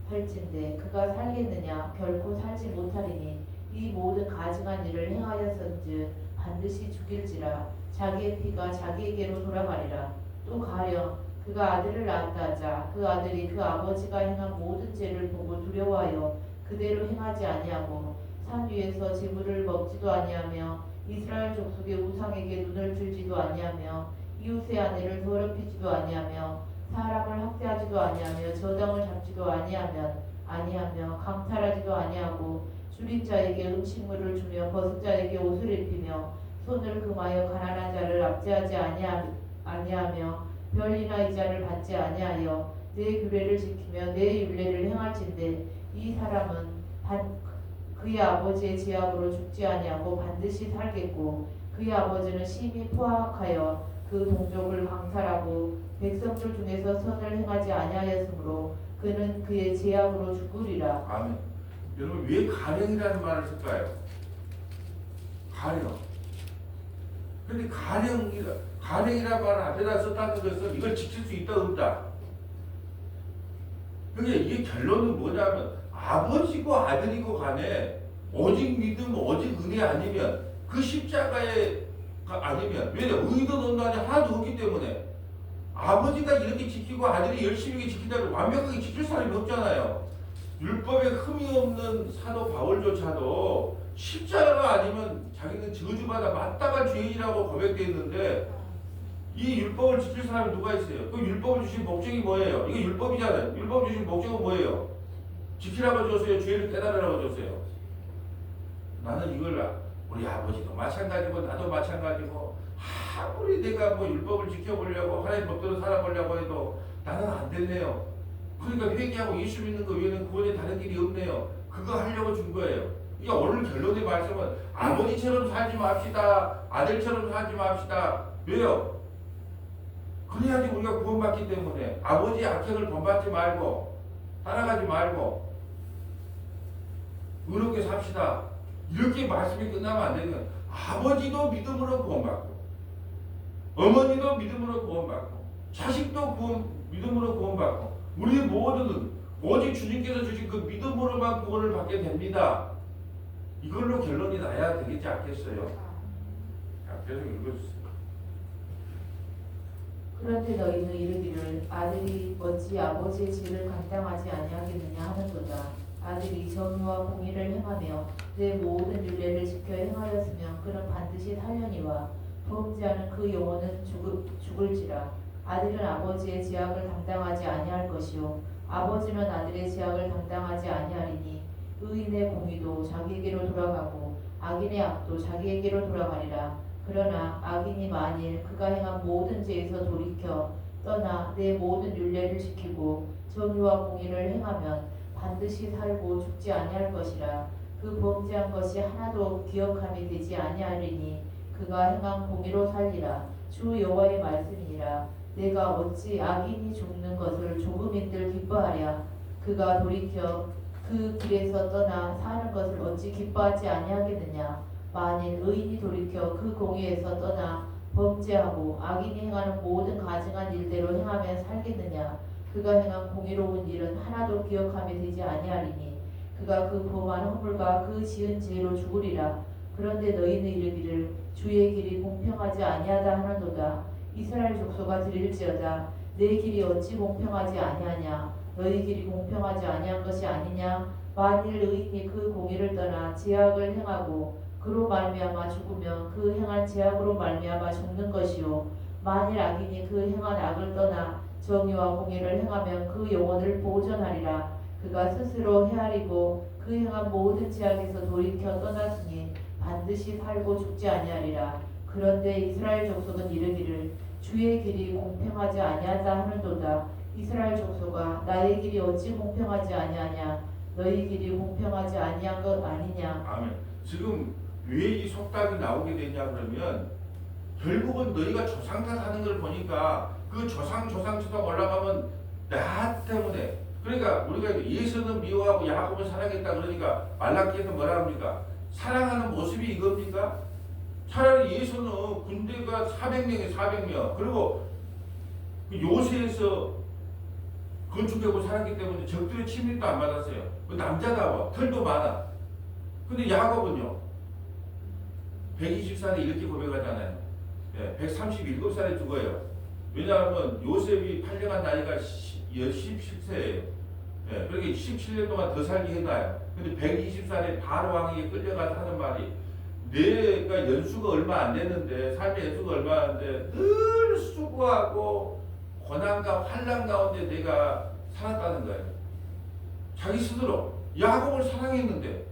할진대 그가 살겠느냐 결코 살지 못하리니 이 모든 가증한 일을 행하였은즉 반드시 죽일지라 자기의 피가 자기에게로 돌아가리라. 또 가령 그가 아들을 낳았다 하자 그 아들이 그 아버지가 행한 모든 죄를 보고 두려워하여 그대로 행하지 아니하고 산 위에서 재물을 먹지도 아니하며 이스라엘 족속의 우상에게 눈을 들지도 아니하며 이웃의 아내를 더럽히지도 아니하며 사람을 학대하지도 아니하며 저당을 잡지도 아니하며 강탈하지도 아니하고 줄인 자에게 음식물을 주며 벗은 자에게 옷을 입히며 손을 금하여 가난한 자를 압제하지 아니하며 별이나 이자를 받지 아니하여 내 규례를 지키며 내 율례를 행할진대 이 사람은 그의 아버지의 죄악으로 죽지 아니하고 반드시 살겠고 그의 아버지는 심히 포악하여 그 동족을 강탈하고 백성들 중에서 선을 행하지 아니하였으므로 그는 그의 죄악으로 죽으리라. 아멘. 여러분 왜 가령이라는 말을 쓸까요? 가령. 근데 가령이라는 말을 앞에다 썼다는 것은 이걸 지킬 수 있다 없다. 그게 이게 결론은 뭐냐면 아버지고 아들이고 간에 오직 믿음 오직 은혜 아니면 그 십자가에 아니면 왜냐 의도 논란이 하나도 없기 때문에 아버지가 이렇게 지키고 아들이 열심히 지킨다면 완벽하게 지킬 사람이 없잖아요. 율법에 흠이 없는 사도 바울조차도 십자가가 아니면 자기는 저주받아 마땅한 죄인이라고 고백되어 있는데 이 율법을 지킬 사람이 누가 있어요? 그 율법을 주신 목적이 뭐예요? 이게 율법이잖아요. 율법 주신 목적은 뭐예요? 지키라고 줬어요? 죄를 깨달으라고 줬어요? 나는 이걸 우리 아버지도 마찬가지고 나도 마찬가지고 아무리 내가 뭐 율법을 지켜보려고 하나님 법대로 살아보려고 해도 나는 안 됐네요. 그러니까 회개하고 예수 믿는 거 외에는 구원에 다른 길이 없네요. 그거 하려고 준 거예요. 그러니까 오늘 결론의 말씀은 아버지처럼 살지 맙시다. 아들처럼 살지 맙시다. 왜요? 그래야지 우리가 구원받기 때문에 아버지의 악행을 본받지 말고 따라가지 말고 의롭게 삽시다. 이렇게 말씀이 끝나면 안 되는 거예요. 아버지도 믿음으로 구원받고 어머니도 믿음으로 구원받고 자식도 믿음으로 구원받고 우리 모두는 오직 주님께서 주신 그 믿음으로만 구원을 받게 됩니다. 이걸로 결론이 나야 되겠지 않겠어요? 자, 계속 읽어주세요. 그런데 너희는 이르기를 아들이 어찌 아버지의 죄를 감당하지 아니하겠느냐 하는도다. 아들이 정의와 공의를 행하며 내 모든 율례를 지켜 행하였으면 그는 반드시 살려니와 범죄하는 그 영혼은 죽을지라. 아들은 아버지의 죄악을 담당하지 아니할 것이요 아버지는 아들의 죄악을 담당하지 아니하리니 의인의 공의도 자기에게로 돌아가고 악인의 악도 자기에게로 돌아가리라. 그러나 악인이 만일 그가 행한 모든 죄에서 돌이켜 떠나 내 모든 율례를 지키고 정의와 공의를 행하면 반드시 살고 죽지 아니할 것이라. 그 범죄한 것이 하나도 기억함이 되지 아니하리니 그가 행한 공의로 살리라. 주 여호와의 말씀이니라. 내가 어찌 악인이 죽는 것을 조금인들 기뻐하랴. 그가 돌이켜 그 길에서 떠나 사는 것을 어찌 기뻐하지 아니하겠느냐. 만일 의인이 돌이켜 그 공의에서 떠나 범죄하고 악인이 행하는 모든 가증한 일대로 행하면 살겠느냐. 그가 행한 공의로운 일은 하나도 기억함이 되지 아니하리니 그가 그 범한 허물과 그 지은 죄로 죽으리라. 그런데 너희는 이르기를 주의 길이 공평하지 아니하다 하는도다. 이스라엘 족속아 들을지어다. 내 길이 어찌 공평하지 아니하냐. 너희 길이 공평하지 아니한 것이 아니냐. 만일 의인이 그 공의를 떠나 죄악을 행하고 그로 말미암아 죽으면 그 행한 죄악으로 말미암아 죽는 것이요. 만일 악인이 그 행한 악을 떠나 정의와 공의를 행하면 그 영혼을 보존하리라. 그가 스스로 헤아리고 그 행한 모든 죄악에서 돌이켜 떠났으니 반드시 살고 죽지 아니하리라. 그런데 이스라엘 족속은 이르기를 주의 길이 공평하지 아니하다 하는도다. 이스라엘 족속아 나의 길이 어찌 공평하지 아니하냐. 너희 길이 공평하지 아니한 것 아니냐. 아멘. 지금 왜 이 속담이 나오게 되냐 그러면 결국은 너희가 조상 탓하는 걸 보니까 그 조상 올라가면 나 때문에, 그러니까 우리가 예수는 미워하고 야곱은 사랑했다 그러니까 말라기에서 뭐라 합니까? 사랑하는 모습이 이겁니까? 차라리 예수는 군대가 400명 그리고 그 요새에서 건축하고 살았기 때문에 적들의 침입도 안 받았어요. 그 남자다워 털도 많아. 근데 야곱은요 120살에 이렇게 고백하잖아요. 137살에 죽어요. 왜냐하면 요셉이 팔려간 나이가 17세예요. 그러니까 17년 동안 더 살게 해놔요. 근데 120살에 바로 왕에게 끌려가서 하는 말이 내가 연수가 얼마 안 됐는데, 삶의 연수가 얼마 안 됐는데 늘 수고하고 고난과 환난 가운데 내가 살았다는 거예요. 자기 스스로 야곱을 사랑했는데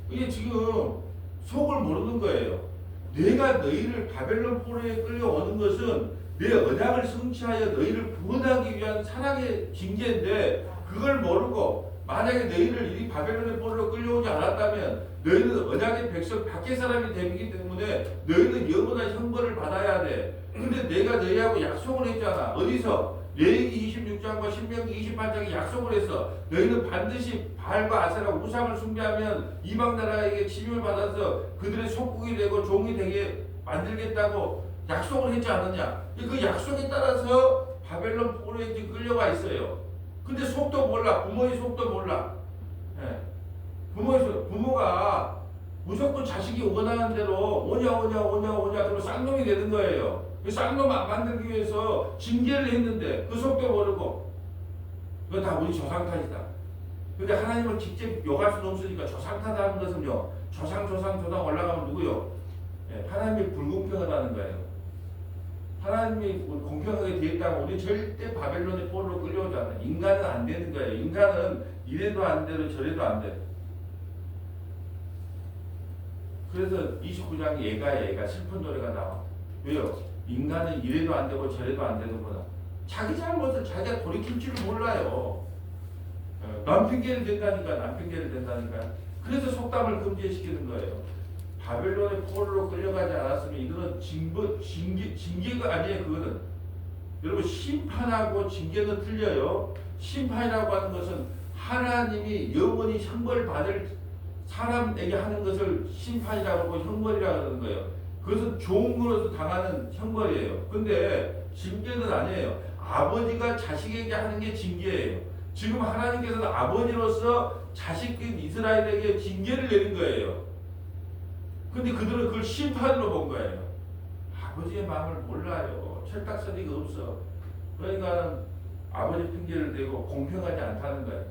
이게 지금 속을 모르는 거예요. 내가 너희를 바벨론 포로에 끌려오는 것은 내 언약을 성취하여 너희를 구원하기 위한 사랑의 징계인데 그걸 모르고 만약에 너희를 이 바벨론의 포로로 끌려오지 않았다면 너희는 언약의 백성 밖의 사람이 되기 때문에 너희는 영원한 형벌을 받아야 돼. 근데 내가 너희하고 약속을 했잖아. 어디서? 레위기 26장과 신명기 28장에 약속을 했어. 너희는 반드시 바알과 아세라 우상을 숭배하면 이방 나라에게 침입을 받아서 그들의 속국이 되고 종이 되게 만들겠다고 약속을 했지 않느냐. 그 약속에 따라서 바벨론 포로에 끌려가 있어요. 근데 속도 몰라. 부모의 속도 몰라. 부모가 무조건 자식이 원하는 대로 오냐 그러면 쌍놈이 되는 거예요. 그 쌍놈 안 만들기 위해서 징계를 했는데 그 속도 모르고 그건 다 우리 조상 탓이다. 근데 하나님을 직접 욕할 수는 없으니까 조상 탓하는 것은요 조상 올라가면 누구요? 하나님이 불공평하다는 거예요. 하나님이 공평하게 되었다면 우리 절대 바벨론의 포로로 끌려오지 않아요. 인간은 안 되는 거예요. 인간은 이래도 안 되고 저래도 안 돼. 그래서 29장에 얘가 슬픈 노래가 나와. 왜요? 인간은 이래도 안 되고 저래도 안 되는구나. 자기 잘못을 자기가 돌이킬 줄을 몰라요. 남 핑계를 댄다니까. 그래서 속담을 금지시키는 거예요. 바벨론의 포로로 끌려가지 않았으면 이거는 징계가 아니에요. 그거는 여러분 심판하고 징계는 틀려요. 심판이라고 하는 것은 하나님이 영원히 형벌 받을 사람에게 하는 것을 심판이라고 하고 형벌이라고 하는 거예요. 그것은 종으로서 당하는 형벌이에요. 근데 징계는 아니에요. 아버지가 자식에게 하는 게 징계예요. 지금 하나님께서는 아버지로서 자식인 이스라엘에게 징계를 내린 거예요. 근데 그들은 그걸 심판으로 본 거예요. 아버지의 마음을 몰라요. 철딱서니가 없어. 그러니까 아버지 핑계를 대고 공평하지 않다는 거예요.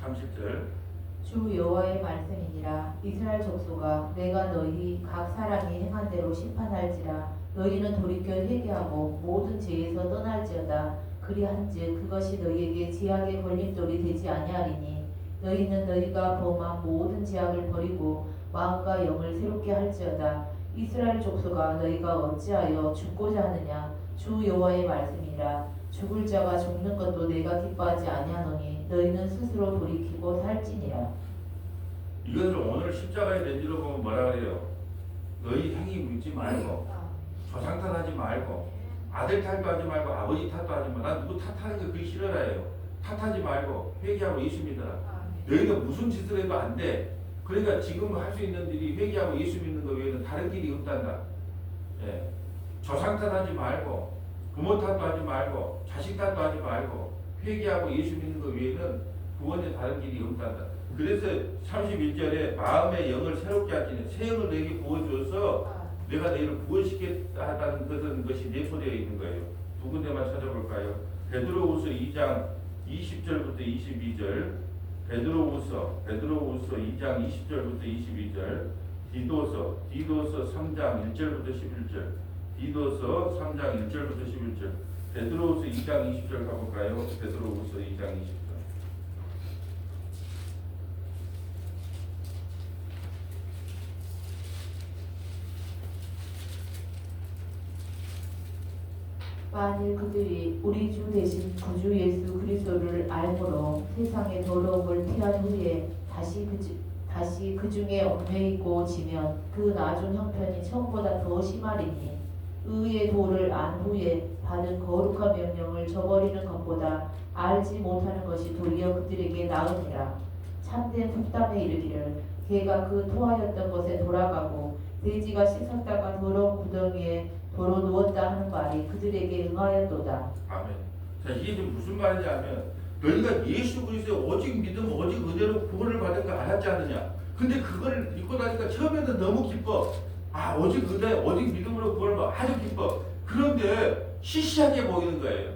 30절 주 여호와의 말씀이니라. 이스라엘 족속아 내가 너희 각 사람이 행한 대로 심판할지라. 너희는 돌이켜 회개하고 모든 죄에서 떠날지어다. 그리한즉 그것이 너희에게 죄악의 걸림돌이 되지 아니하리니 너희는 너희가 범한 모든 죄악을 버리고 마음과 영을 새롭게 할지어다. 이스라엘 족속아 너희가 어찌하여 죽고자 하느냐. 주 여호와의 말씀이라. 죽을 자가 죽는 것도 내가 기뻐하지 아니하노니 너희는 스스로 돌이키고 살지니라. 이것을 오늘 십자가의 내지로 보면 뭐라 그래요? 너희 행위 묻지 말고 조상 탓하지 말고 아들 탓도 하지 말고 아버지 탓도 하지 말고 난 누구 탓하는 거 그게 싫어라요. 탓하지 말고 회개하고 예수 믿어라. 너희가 무슨 짓을 해도 안 돼. 그러니까 지금 할 수 있는 일이 회개하고 예수 믿는 거 외에는 다른 길이 없단다. 예. 조상 탓하지 말고 부모 탓도 하지 말고 자식 탓도 하지 말고 회개하고 예수 믿는 거 외에는 구원에 다른 길이 없단다. 그래서 31절에 마음의 영을 새롭게 하시는 새 영을 내게 부어주어서 내가 너희를 구원시켰다는 것이 내포되어 있는 거예요. 두 군데만 찾아볼까요? 베드로후서 2장 20절부터 22절, 베드로후서 2장 20절부터 22절, 디도서 3장 1절부터 11절, 디도서 3장 1절부터 11절, 베드로후서 2장 20절 가볼까요? 베드로후서 2장 20절. 만일 그들이 우리 주 대신 구주 예수 그리스도를 알므로 세상의 더러움을 피한 후에 다시 그 중에 얽매 있고 지면 그 나중 형편이 처음보다 더 심하리니 의의 도를 안 후에 받은 거룩한 명령을 저버리는 것보다 알지 못하는 것이 도리어 그들에게 나으니라. 참된 속담에 이르기를 개가 그 토하였던 것에 돌아가고 돼지가 씻었다가 더러운 구덩이에 도로 누웠다 하는 말이 그들에게 응하였도다. 아멘. 자, 이게 지금 무슨 말이냐면 너희가 예수 그리스도의 오직 믿음, 오직 은혜로 구원을 받은 거 알았지 않느냐? 근데 그걸 믿고 나니까 처음에는 너무 기뻐. 아, 오직 은혜, 오직 믿음으로 구원을 받아 아주 기뻐. 그런데 시시하게 보이는 거예요.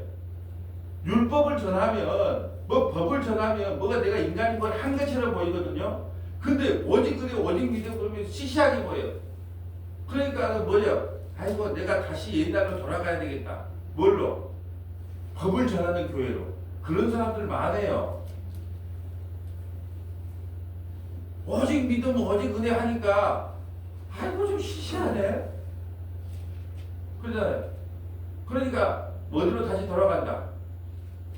율법을 전하면 법을 전하면 뭐가 내가 인간인 걸 한 것처럼 보이거든요. 근데 오직 은혜, 오직 믿음 그러면 시시하게 보여요. 그러니까 뭐냐? 아이고 내가 다시 옛날로 돌아가야 되겠다. 뭘로? 법을 전하는 교회로. 그런 사람들 많아요. 오직 믿음, 오직 은혜 하니까 아이고 좀 시시하네. 그러잖아요. 그러니까 어디로 다시 돌아간다.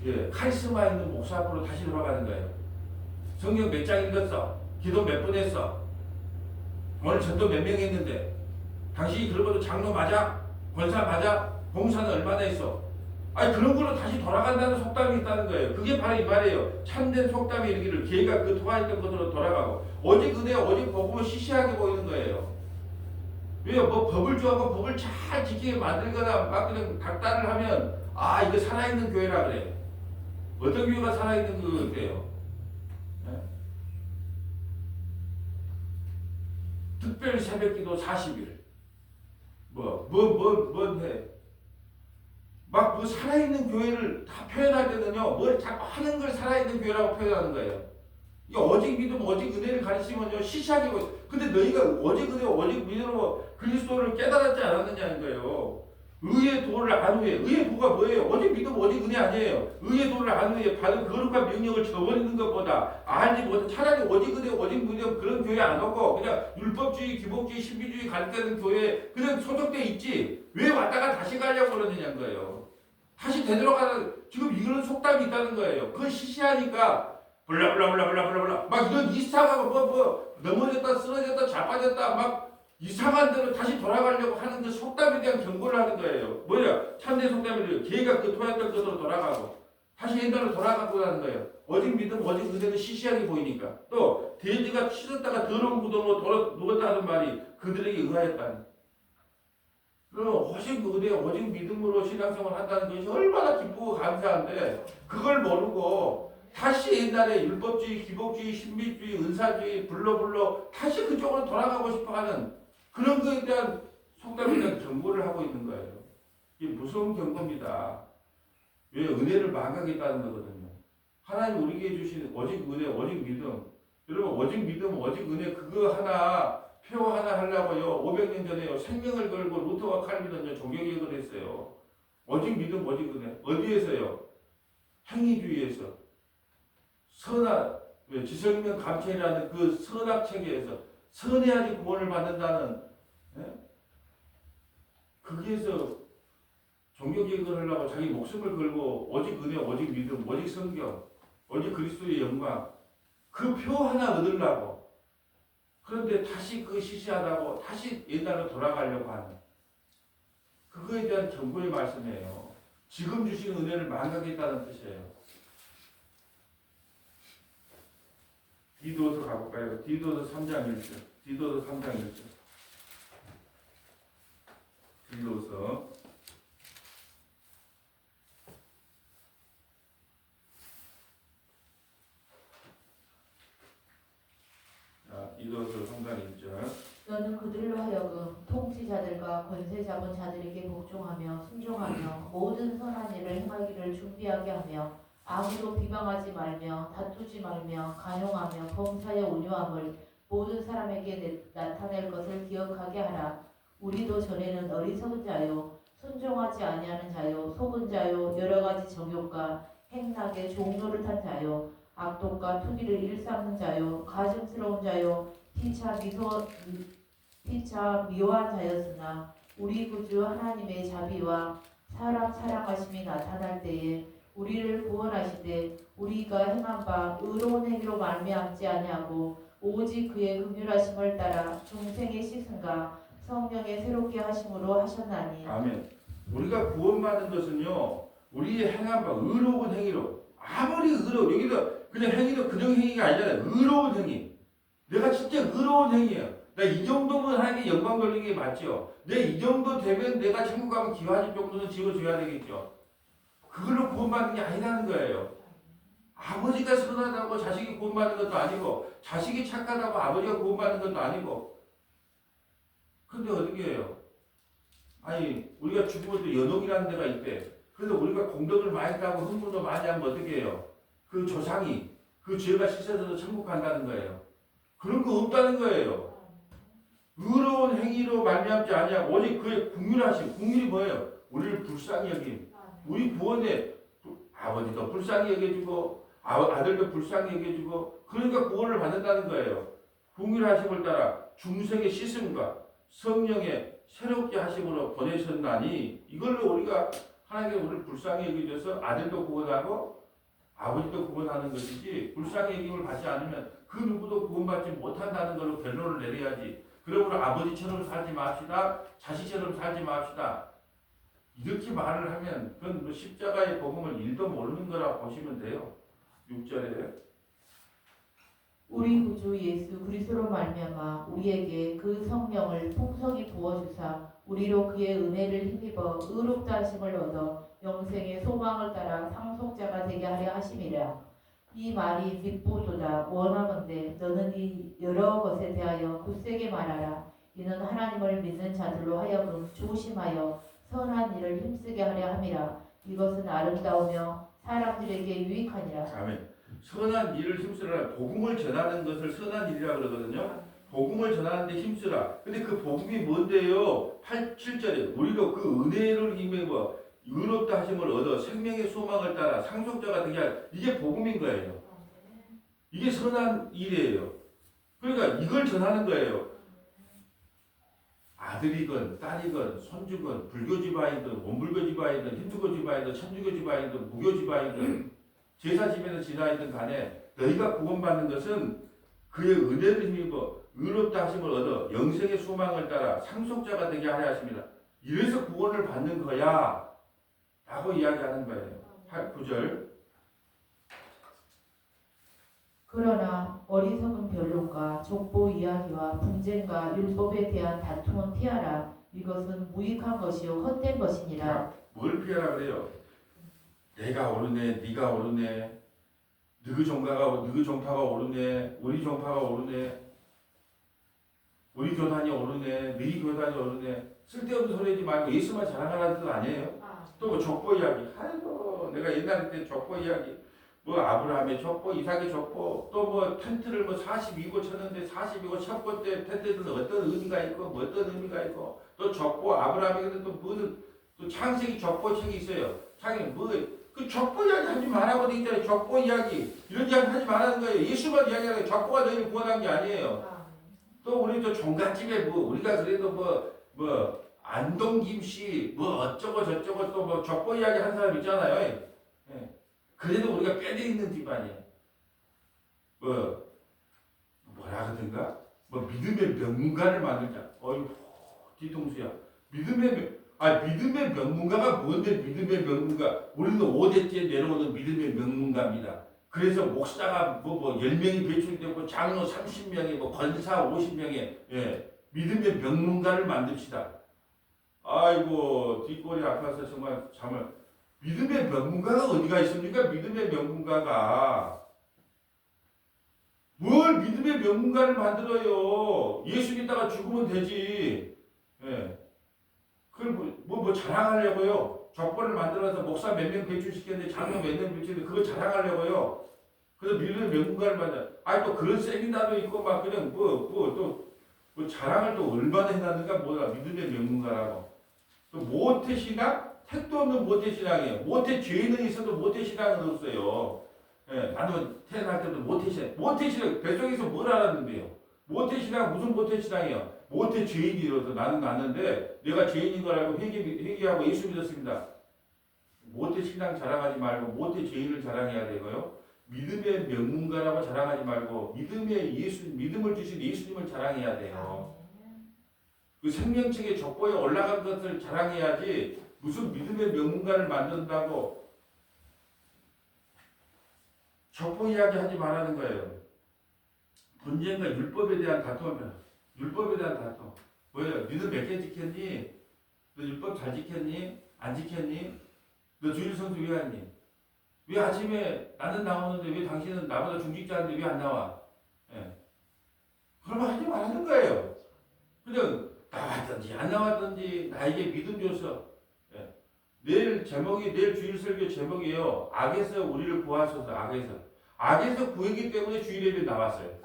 예, 카리스마 있는 목사 앞으로 다시 돌아가는 거예요. 성경 몇 장 읽었어? 기도 몇 번 했어? 오늘 전도 몇 명 했는데? 당신이 그러고도 장로 맞아? 권사 맞아? 봉사는 얼마나 했어? 아니 그런 걸로 다시 돌아간다는 속담이 있다는 거예요. 그게 바로 이 말이에요. 참된 속담이 이르기를 개가 그 토하였던 것으로 돌아가고 오직 은혜 오직 복음은 시시하게 보이는 거예요. 왜요? 뭐 법을 좋아하고 법을 잘 지키게 만들거나 막 그냥 닥달을 하면 아 이거 살아있는 교회라 그래. 어떤 교회가 살아있는 교회예요? 네? 특별 새벽기도 40일 뭔 해. 막 그 살아있는 교회를 다 표현할 때는요, 뭘 자꾸 하는 걸 살아있는 교회라고 표현하는 거예요. 이게 오직 믿음, 오직 은혜를 가르치면요, 시시하게 보여. 근데 너희가 오직 은혜, 오직 믿음으로 그리스도를 깨달았지 않았느냐는 거예요. 의의 도를 안 후에, 의의 도가 뭐예요? 오직 믿음, 오직 은혜 아니에요. 의의 도를 안 후에 받은 거룩한 명령을 저버리는 것보다 알지 못해 차라리 오직 은혜, 오직 믿음 그런 교회 안 오고 그냥 율법주의, 기복주의, 신비주의 가르치는 교회 그냥 소속돼 있지. 왜 왔다가 다시 가려고 그러느냐는 거예요. 다시 되돌아가는 지금 이런 속담이 있다는 거예요. 그걸 시시하니까 블라블라블라블라블라 막 이런 이상하고 뭐 넘어졌다 쓰러졌다 자빠졌다 막 이상한 대로 다시 돌아가려고 하는 그 속담에 대한 경고를 하는 거예요. 뭐야? 참된 속담이래요. 개가 그 토했던 것으로 돌아가고 다시 옛날로 돌아가고 하는 거예요. 오직 믿음, 오직 은혜는 시시하게 보이니까. 또 돼지가 씻었다가 더러운 구덩이로 누웠다 하는 말이 그들에게 의하였다니. 그럼 오직 은혜, 오직 믿음으로 신앙생활 한다는 것이 얼마나 기쁘고 감사한데 그걸 모르고 다시 옛날에 율법주의, 기복주의, 신비주의, 은사주의, 불러불러 다시 그쪽으로 돌아가고 싶어하는 그런 것에 대한 속담에 대한 경고를 하고 있는 거예요. 이게 무서운 경고입니다. 왜? 은혜를 망하겠다는 거거든요. 하나님 우리에게 주신 오직 은혜, 오직 믿음. 여러분 오직 믿음, 오직 은혜 그거 하나 표 하나 하려고요. 500년 전에요. 생명을 걸고 루터와 칼빈은요. 종교개혁을 했어요. 오직 믿음, 오직 은혜. 어디에서요? 행위주의에서. 지성명 감체라는 그 선악 체계에서 선해야지 구원을 받는다는 거기에서 종교개혁을 하려고 자기 목숨을 걸고 오직 은혜, 오직 믿음, 오직 성경, 오직 그리스도의 영광 그 표 하나 얻으려고 그런데 다시 그 시시하다고 다시 옛날로 돌아가려고 하는 그거에 대한 경고의 말씀이에요. 지금 주신 은혜를 망각했다는 뜻이에요. 디도서 가볼까요? 디도서 3장 1절. 디도서 3장 1절. 디도서 디도서 3장 1절. 너는 그들로 하여금 통치자들과 권세 잡은 자들에게 복종하며 순종하며 모든 선한 일을 행하기를 준비하게 하며 아무도 비방하지 말며 다투지 말며 간용하며 범사의 온유함을 모든 사람에게 나타낼 것을 기억하게 하라. 우리도 전에는 어리석은 자요 순종하지 아니하는 자요 속은 자요 여러 가지 정욕과 행락의 종로를 탄 자요 악독과 투기를 일삼는 자요 가증스러운 자요 피차 미워한 자였으나 우리 구주 하나님의 자비와 사람 사랑하심이 나타날 때에 우리를 구원하시되 우리가 행한 바 의로운 행위로 말미암지 아니하고 오직 그의 긍휼하심을 따라 중생의 씻음과 성령의 새롭게 하심으로 하셨나니. 아멘. 우리가 구원받은 것은요 우리의 행한 바 의로운 행위로 아무리 여기도 그냥 행위도 그냥 행위가 아니잖아요. 의로운 행위. 내가 진짜 의로운 행위예요. 나 이 정도면 하나님께 영광 돌리는 게 맞죠. 내 이 정도 되면 내가 천국 가면 기와집 정도는 지어줘야 되겠죠. 그걸로 구원받는 게 아니라는 거예요. 아버지가 선하다고 자식이 구원받는 것도 아니고 자식이 착하다고 아버지가 구원받는 것도 아니고 근데 어떻게 해요? 아니 우리가 죽으면 또 연옥이라는 데가 있대. 그래서 우리가 공덕을 많이 했다고 흥분도 많이 하면 어떻게 해요? 그 조상이 그 죄가 씻어져서 천국 간다는 거예요. 그런 거 없다는 거예요. 의로운 행위로 말미암지 아니하고 오직 그의 긍휼하심. 긍휼이 뭐예요? 우리를 불쌍히 여김. 우리 구원에 아버지도 불쌍히 여겨주고 아들도 불쌍히 여겨주고 그러니까 구원을 받는다는 거예요. 긍휼하심을 따라 중생의 씻음과 성령의 새롭게 하심으로 보내셨나니 이걸로 우리가 하나님께 우리를 불쌍히 여겨줘서 아들도 구원하고 아버지도 구원하는 것이지 불쌍히 여김을 받지 않으면 그 누구도 구원받지 못한다는 걸로 결론을 내려야지. 그러므로 아버지처럼 살지 맙시다. 자식처럼 살지 맙시다. 이렇게 말을 하면 그건 뭐 십자가의 복음을 일도 모르는 거라 보시면 돼요. 6절에 우리 구주 예수 그리스도로 말미암아 우리에게 그 성령을 풍성히 부어주사 우리로 그의 은혜를 힘입어 의롭다 하심을 얻어 영생의 소망을 따라 상속자가 되게 하려 하심이라. 이 말이 밉보도다. 원하건대 너는 이 여러 것에 대하여 굳세게 말하라. 이는 하나님을 믿는 자들로 하여금 조심하여 선한 일을 힘쓰게 하려 함이라. 이것은 아름다우며 사람들에게 유익하니라. 아멘. 선한 일을 힘쓰라. 복음을 전하는 것을 선한 일이라고 그러거든요. 복음을 전하는데 힘쓰라. 근데 그 복음이 뭔데요? 7절에 우리도 그 은혜를 힘입어 의롭다 하심을 얻어 생명의 소망을 따라 상속자가 되게 할 이게 복음인 거예요. 이게 선한 일이에요. 그러니까 이걸 전하는 거예요. 아들이건 딸이건 손주건 불교 집안이든 원불교 집안이든 힌두교 집안이든 천주교 집안이든 무교 집안이든 제사 집에는 지나이든 간에 너희가 구원받는 것은 그의 은혜를 힘입어 의롭다 하심을 얻어 영생의 소망을 따라 상속자가 되게 하려 하십니다. 이래서 구원을 받는 거야 라고 이야기하는 거예요. 9절 그러나 어리석은 변론과 족보 이야기와 분쟁과 율법에 대한 다툼은 피하라. 이것은 무익한 것이요 헛된 것이니라. 뭘 피하라 그래요? 내가 옳으네, 네가 옳으네, 너희 종파가 옳으네, 우리 종파가 옳으네, 우리 교단이 옳으네, 너희 교단이 옳으네. 쓸데없는 소리 하지 말고 예수만 자랑하라는 뜻 아니에요? 또 뭐 족보 이야기. 아이고 내가 옛날에 때 족보 이야기. 뭐 아브라함의 족보, 이삭의 족보, 또 뭐 텐트를 뭐 42고 쳤는데 42고 쳤고 때 텐트에는 어떤 의미가 있고 뭐 어떤 의미가 있고 또 족보 아브라함에게는 또 무슨 또 창세기 족보 책이 있어요. 창세기 그 족보 이야기 하지 말라고 돼 있잖아요. 족보 이야기 이런 이야기 하지 말라는 거예요. 예수만 이야기하는 거예요. 족보가 너희를 구원한 게 아니에요. 또 우리 또 종갓집에 뭐 우리가 그래도 뭐 안동 김씨 뭐 어쩌고 저쩌고 또 뭐 족보 이야기 한 사람 있잖아요. 예. 그래도 우리가 뼈대 있는 집안이에요. 뭐라 그러든가? 뭐 믿음의 명문가를 만들자. 어휴, 뒤통수야. 믿음의 명문가가 뭔데 믿음의 명문가? 우리는 5대째 내려오는 믿음의 명문가입니다. 그래서 목사가 뭐 10명이 배출되고 장로 30명이 뭐 권사 50명이 예. 믿음의 명문가를 만듭시다. 아이고 뒷골이 아파서 정말 믿음의 명문가가 어디가 있습니까? 믿음의 명문가가 뭘 믿음의 명문가를 만들어요? 예수 믿다가 죽으면 되지. 예. 그걸 뭐 자랑하려고요? 족보를 만들어서 목사 몇 명 배출시켰는데 장로 몇 명 배출했는데 그거 자랑하려고요? 그래서 믿음의 명문가를 만들어. 아니 또 그런 세미나도 있고 막 그냥 뭐 자랑을 또 얼마나 해놨는가 뭐라 믿음의 명문가라고. 또 모태신앙? 택도 없는 모태신앙이에요. 모태죄는 있어도 모태신앙은 없어요. 예, 나도 태어날 때도 모태신앙 뱃속에서 뭘 알았는데요? 모태신앙 무슨 모태신앙이에요? 모태죄인이라서 나는 났는데 내가 죄인인 걸 알고 회개하고 예수 믿었습니다. 모태신앙 자랑하지 말고 모태죄인을 자랑해야 되고요. 믿음의 명문가라고 자랑하지 말고 믿음을 주신 예수님을 자랑해야 돼요. 그 생명책의 족보에 올라간 것을 자랑해야지 무슨 믿음의 명문가를 만든다고 족보 이야기 하지 말라는 거예요. 분쟁과 율법에 대한 다툼. 뭐예요? 너는 몇 개 지켰니? 너 율법 잘 지켰니? 안 지켰니? 너 주일 성수 왜 하니? 왜 아침에 나는 나오는데 왜 당신은 나보다 중직자인데 왜 안 나와? 예. 그런 말 하지 말라는 거예요. 그냥 나왔든지 안 나왔든지 나에게 믿음 줘서. 예. 내일 주일 설교 제목이에요. 악에서 우리를 구하소서. 악에서 구했기 때문에 주일 예배 나왔어요.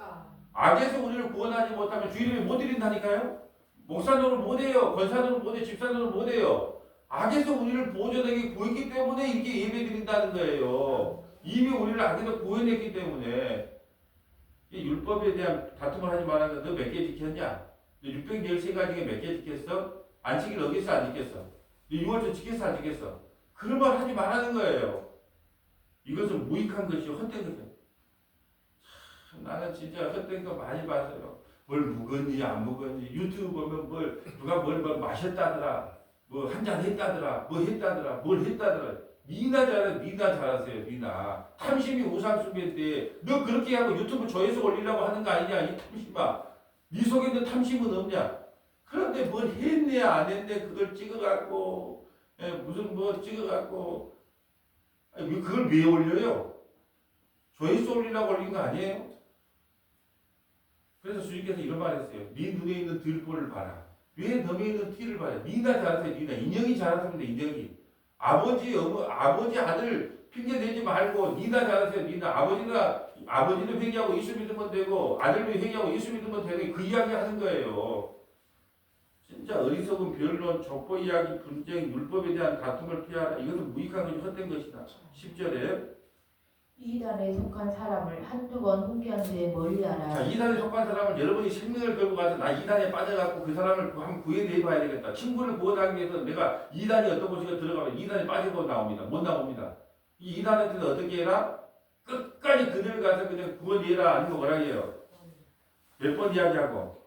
악에서 우리를 구원하지 못하면 주일 예배 못 드린다니까요. 목사노를 못해요. 권사노를 못해. 집사노를 못해요. 악에서 우리를 보존하게 구했기 때문에 이렇게 예배 드린다는 거예요. 이미 우리를 악에서 구해냈기 때문에. 이 율법에 대한 다툼을 하지 말라는 너 몇 개 지켰냐? 너 613가지 중에 몇 개 지켰어? 안 지키를 어겼어? 안 지켰어? 너 6월절 지켰어? 안 지켰어? 그런 말 하지 말라는 거예요. 이것은 무익한 것이요. 헛된 것이요. 나는 진짜 헛된 거 많이 봤어요. 뭘 묵었니 안 묵었니 유튜브 보면 누가 뭘 마셨다더라 뭐 한잔 했다더라 뭐 했다더라 뭘 했다더라. 니나 잘하세요. 니나 탐심이 우상숭배인데 너 그렇게 하고 유튜브 조회수 올리려고 하는 거 아니냐 이 탐심아. 니 속에 있는 탐심은 없냐. 그런데 뭘 했네 안 했네 그걸 찍어갖고 무슨 뭐 찍어갖고 아니, 그걸 왜 올려요? 조회수 올리려고 올린 거 아니에요? 그래서 주님께서 이런 말 했어요. 네 눈에 있는 들보를 봐라. 왜 너에 있는 티를 봐라. 니나 잘하세요. 니나. 인형이 잘하습니다. 인형이. 아버지 아들 핑계 대지 말고 니나 잘하세요. 니나. 아버지는 회개하고 예수 믿으면 되고 아들도 회개하고 예수 믿으면 되고 그 이야기 하는 거예요. 진짜 어리석은 변론, 족보 이야기, 분쟁, 율법에 대한 다툼을 피하라. 이것은 무익한 것이 헛된 것이다. 10절에 이단에 속한 사람을 한두 번 훈계한 뒤에 멀리하라. 자, 이단에 속한 사람을 여러분이 생명을 걸고 가서 나 이단에 빠져갖고 그 사람을 한번 구해내 봐야 되겠다. 친구를 구원하기 위해서 내가 이단이 어떤 곳에 들어가면 이단에 빠지고 나옵니다. 못 나옵니다. 이 이단한테는 어떻게 해라? 끝까지 그들 가서 그냥 구원해라. 아니면 뭐라 해요? 몇 번 이야기하고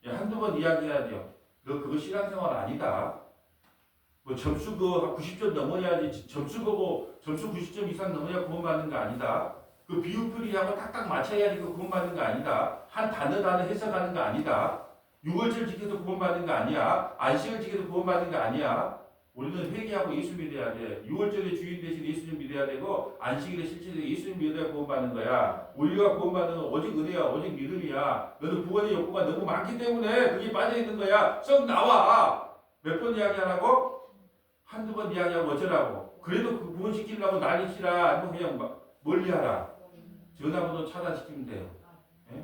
한두 번 이야기해야 돼요. 너 그거 신앙생활 아니다. 뭐 점수 90점 넘어야지 점수 보고 점수 90점 이상 넘어야 구원받는 거 아니다. 그 비유풀이하고 딱딱 맞춰야지 그 구원받는 거 아니다. 한 단어 해석하는 거 아니다. 6월절 지켜서 구원받는 거 아니야. 안식을 지켜서 구원받는 거 아니야. 우리는 회개하고 예수 믿어야 돼. 6월절의 주인 대신 예수님 믿어야 되고 안식일에 실질적으로 예수님 믿어야 구원받는 거야. 우리가 구원받는 건 오직 은혜야. 오직 믿음이야. 너는 구원의 욕구가 너무 많기 때문에 그게 빠져있는 거야. 썩 나와. 몇 번 이야기하라고? 한두 번 이야기하고 어쩌라고. 그래도 그 구원시키려고 난리치라. 아니면 그냥 막 멀리하라. 전화번호 차단시키면 돼요. 예?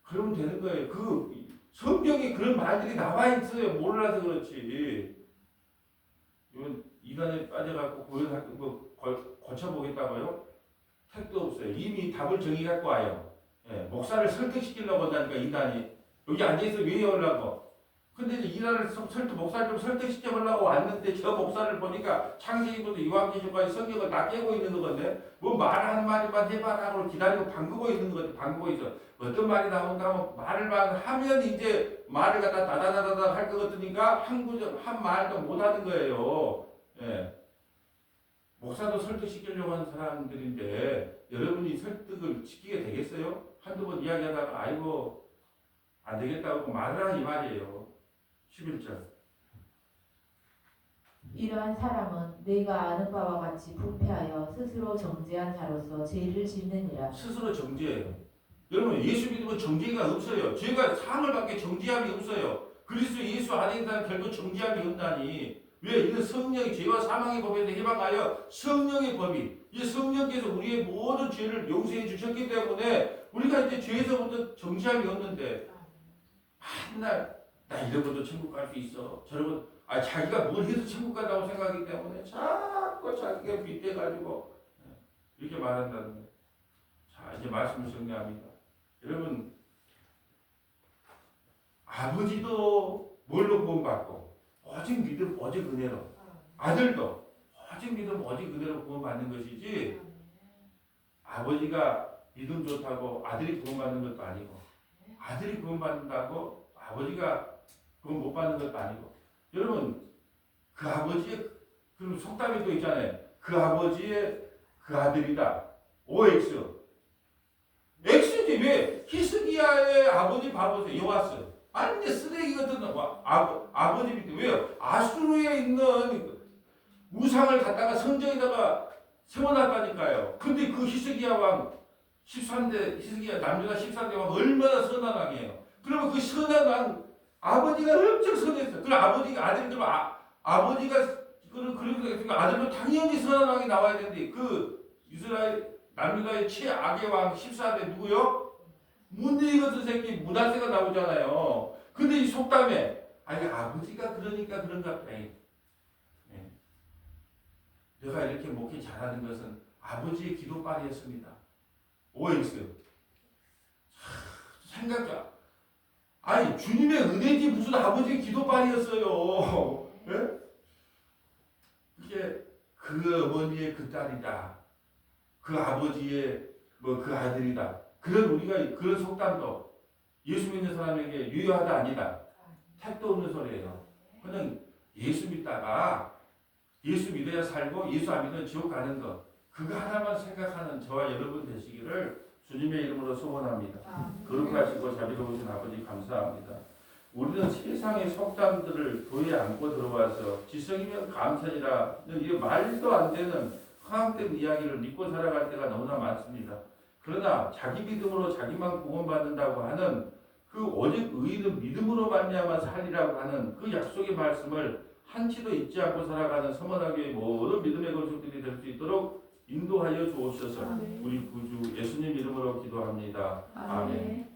그러면 되는 거예요. 그 성경에 그런 말들이 나와 있어요. 몰라서 그렇지. 이건 이단에 빠져갖고 고쳐보겠다고요? 택도 없어요. 이미 답을 정해갖고 와요. 예, 목사를 설득시키려고 한다니까 이단이. 여기 앉아있어 왜 하려고? 근데 이제 일하는 목사를 좀 설득시켜 보려고 왔는데 저 목사를 보니까 창세기부터 요한계시록까지 성경을 다 깨고 있는 거거든요. 뭐 말 한 마디만 해봐라 하고 기다리고 방구고 있는 거거든. 방구고 있어. 어떤 말이 나온가 하면 말을 하면 이제 말을 갖다 다다다다다 할 것 같으니까 한 말도 못 하는 거예요. 예. 목사도 설득시키려고 하는 사람들인데 여러분이 설득을 시키게 되겠어요? 한두 번 이야기하다가 아이고 안 되겠다고 말을 하라 이 말이에요. 11절. 이러한 사람은 내가 아는 바와 같이 부패하여 스스로 정죄한 자로서 죄를 짓느니라. 스스로 정죄해요. 여러분 예수 믿으면 정죄가 없어요. 죄가 상을 받게 정죄함이 없어요. 그리스도 예수 안에 있는 사람 결국 정죄함이 없나니 왜? 이는 성령이 죄와 사망의 법에서 해방하여 성령의 법이 이 성령께서 우리의 모든 죄를 용서해 주셨기 때문에 우리가 이제 죄에서부터 정죄함이 없는데 맨날 나 이러고도 천국 갈 수 있어. 저러고 자기가 뭘 해서 천국 간다고 생각하기 때문에 자꾸 자기가 빗대가지고 이렇게 말한다는 거예요. 자 이제 말씀을 정리합니다. 여러분 아버지도 뭘로 구원받고 오직 믿음 오직 은혜로 아들도 오직 믿음 오직 은혜로 구원받는 것이지 아버지가 믿음 좋다고 아들이 구원받는 것도 아니고 아들이 구원받는다고 아버지가 구원 못 받는 것도 아니고 여러분 그 아버지의 그 속담이 또 있잖아요. 그 아버지의 그 아들이다. OX X지 왜? 히스기야의 아버지 봐보세요. 요아스 완전 쓰레기 같은 아버지 밑에 왜요? 아수르에 있는 우상을 갖다가 성전에다가 세워놨다니까요. 근데 그 히스기야 왕 13대 히스기야 남유다 13대 왕 얼마나 선한 왕이에요. 그러면 그 선한 왕 아버지가 엄청 선했어. 그럼 아버지가 아들이 되면 아버지가 그러니까 아들도 당연히 선한 왕이 나와야 되는데 그 이스라엘 남유다의 최악의 왕 14대 누구요? 문드리 같은 새끼 문하세가 나오잖아요. 근데 이 속담에 아버지가 그러니까 그런가 봐. 내가 이렇게 목회 잘하는 것은 아버지의 기도빨이었습니다. OX 생각자 주님의 은혜지 무슨 아버지의 기도빨이었어요. 예? 이게 그 어머니의 그 딸이다. 그 아버지의 그 아들이다. 그런 우리가 그런 속담도 예수 믿는 사람에게 유효하다 아니다. 택도 없는 소리예요. 그냥 예수 믿다가 예수 믿어야 살고 예수 안 믿으면 지옥 가는 것 그거 하나만 생각하는 저와 여러분 되시기를 주님의 이름으로 소원합니다. 거룩하시고 자비로우신 아버지 감사합니다. 우리는 세상의 속담들을 교회에 안고 들어와서 지성이면 감천이라 이게 말도 안 되는 허황된 이야기를 믿고 살아갈 때가 너무나 많습니다. 그러나 자기 믿음으로 자기만 구원받는다고 하는 그 오직 의인은 믿음으로 말미암아 살리라고 하는 그 약속의 말씀을 한치도 잊지 않고 살아가는 서머나교의 모든 믿음의 걸음들이 될 수 있도록 인도하여 주옵소서. 우리 구주 예수님 이름으로 기도합니다. 아멘.